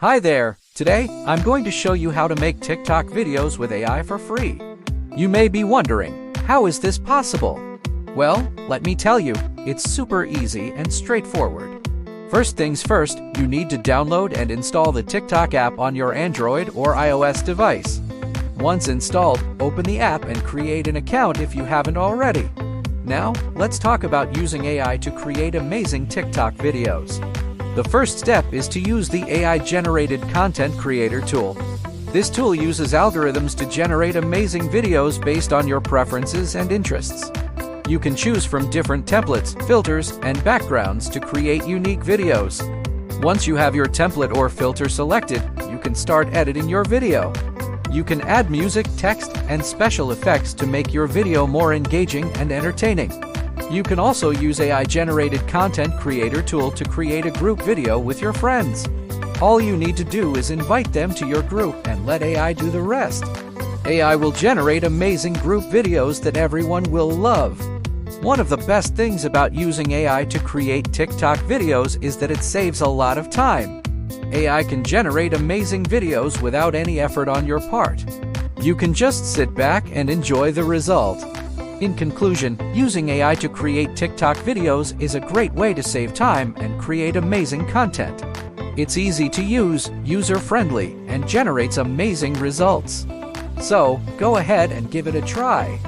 Hi there! Today, I'm going to show you how to make TikTok videos with AI for free. You may be wondering, how is this possible? Well, let me tell you, it's super easy and straightforward. First things first, you need to download and install the TikTok app on your Android or iOS device. Once installed, open the app and create an account if you haven't already. Now, let's talk about using AI to create amazing TikTok videos. The first step is to use the AI-generated content creator tool. This tool uses algorithms to generate amazing videos based on your preferences and interests. You can choose from different templates, filters, and backgrounds to create unique videos. Once you have your template or filter selected, you can start editing your video. You can add music, text, and special effects to make your video more engaging and entertaining. You can also use AI-generated content creator tool to create a group video with your friends. All you need to do is invite them to your group and let AI do the rest. AI will generate amazing group videos that everyone will love. One of the best things about using AI to create TikTok videos is that it saves a lot of time. AI can generate amazing videos without any effort on your part. You can just sit back and enjoy the result. In conclusion, using AI to create TikTok videos is a great way to save time and create amazing content. It's easy to use, user-friendly, and generates amazing results. So, go ahead and give it a try.